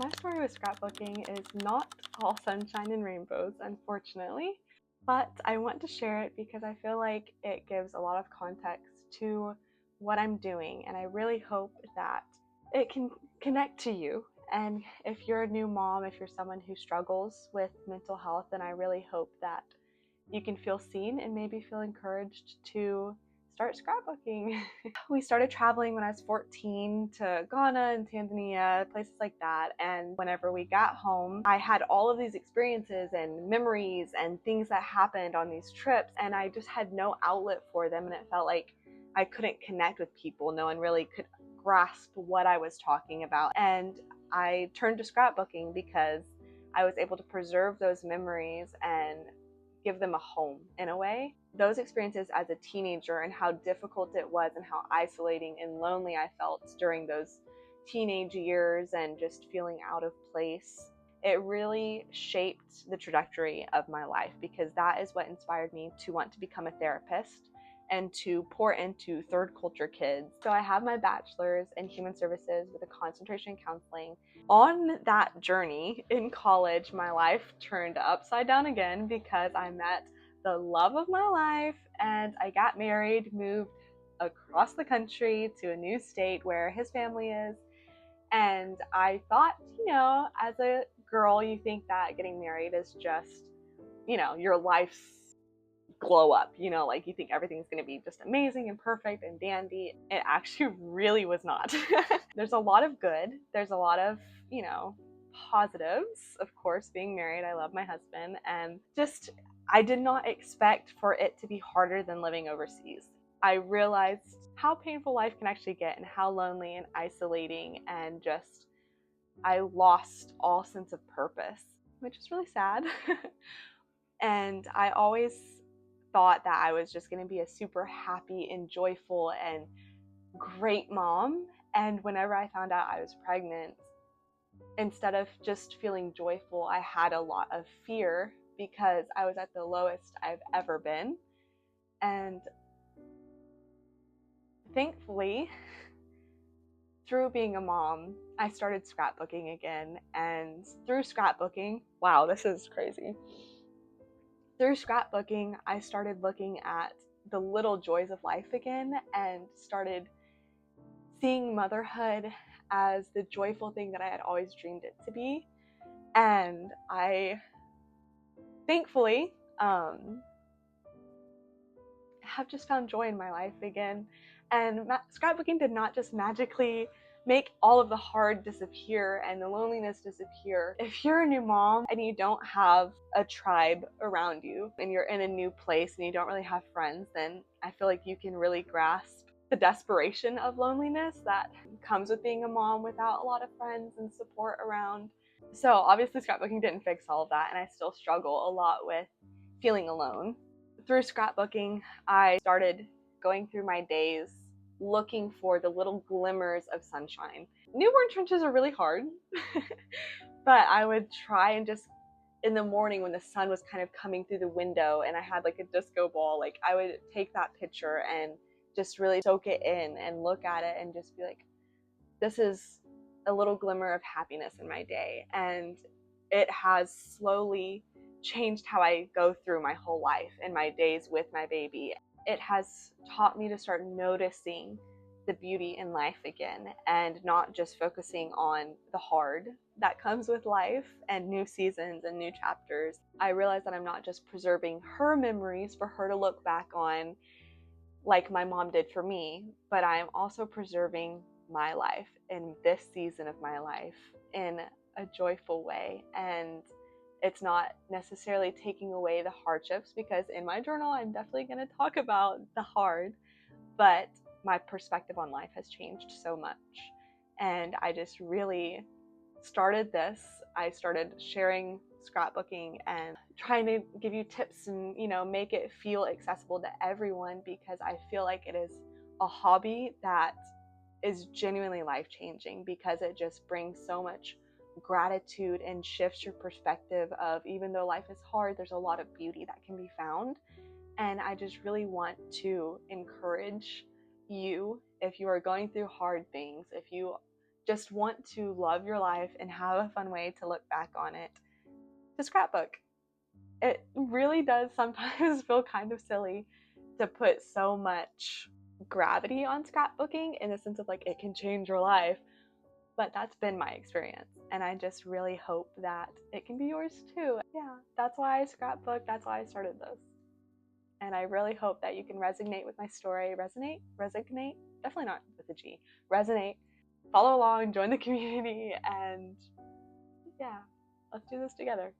My story with scrapbooking is not all sunshine and rainbows, unfortunately, but I want to share it because I feel like it gives a lot of context to what I'm doing, and I really hope that it can connect to you. And if you're a new mom, if you're someone who struggles with mental health, then I really hope that you can feel seen and maybe feel encouraged to start scrapbooking. We started traveling when I was 14 to Ghana and Tanzania, places like that. And whenever we got home, I had all of these experiences and memories and things that happened on these trips, and I just had no outlet for them. And it felt like I couldn't connect with people. No one really could grasp what I was talking about. And I turned to scrapbooking because I was able to preserve those memories and give them a home in a way. Those experiences as a teenager and how difficult it was and how isolating and lonely I felt during those teenage years and just feeling out of place, it really shaped the trajectory of my life, because that is what inspired me to want to become a therapist and to pour into third culture kids. So I have my bachelor's in human services with a concentration in counseling. On that journey in college, my life turned upside down again because I met the love of my life and I got married, moved across the country to a new state where his family is. And I thought, as a girl, you think that getting married is just, your life's glow up, like you think everything's going to be just amazing and perfect and dandy. It actually really was not. There's a lot of good. There's a lot of, positives, of course, being married. I love my husband, and just, I did not expect for it to be harder than living overseas. I realized how painful life can actually get and how lonely and isolating, and just, I lost all sense of purpose, which is really sad. And I always thought that I was just going to be a super happy and joyful and great mom. And whenever I found out I was pregnant, instead of just feeling joyful, I had a lot of fear because I was at the lowest I've ever been. And thankfully, through being a mom, I started scrapbooking again. And through scrapbooking, wow, this is crazy. Through scrapbooking, I started looking at the little joys of life again and started seeing motherhood as the joyful thing that I had always dreamed it to be. And I, thankfully, have just found joy in my life again. And scrapbooking did not just magically make all of the hard disappear and the loneliness disappear. If you're a new mom and you don't have a tribe around you and you're in a new place and you don't really have friends, then I feel like you can really grasp the desperation of loneliness that comes with being a mom without a lot of friends and support around. So obviously scrapbooking didn't fix all of that, and I still struggle a lot with feeling alone. Through scrapbooking, I started going through my days looking for the little glimmers of sunshine. Newborn trenches are really hard, but I would try and just, in the morning when the sun was kind of coming through the window and I had like a disco ball, like I would take that picture and just really soak it in and look at it and just be like, this is a little glimmer of happiness in my day. And it has slowly changed how I go through my whole life and my days with my baby. It has taught me to start noticing the beauty in life again and not just focusing on the hard that comes with life and new seasons and new chapters. I realize that I'm not just preserving her memories for her to look back on like my mom did for me, but I'm also preserving my life in this season of my life in a joyful way. And it's not necessarily taking away the hardships, because in my journal, I'm definitely going to talk about the hard, but my perspective on life has changed so much. And I just really started this. I started sharing scrapbooking and trying to give you tips and, make it feel accessible to everyone, because I feel like it is a hobby that is genuinely life-changing, because it just brings so much gratitude and shifts your perspective of, even though life is hard, there's a lot of beauty that can be found. And I just really want to encourage you, if you are going through hard things, if you just want to love your life and have a fun way to look back on it, to scrapbook. It really does sometimes feel kind of silly to put so much gravity on scrapbooking in the sense of like it can change your life, but that's been my experience, and I just really hope that it can be yours too. Yeah, that's why I scrapbook, that's why I started this. And I really hope that you can resonate with my story. Resonate? Definitely not with a G. Resonate. Follow along, join the community, and yeah, let's do this together.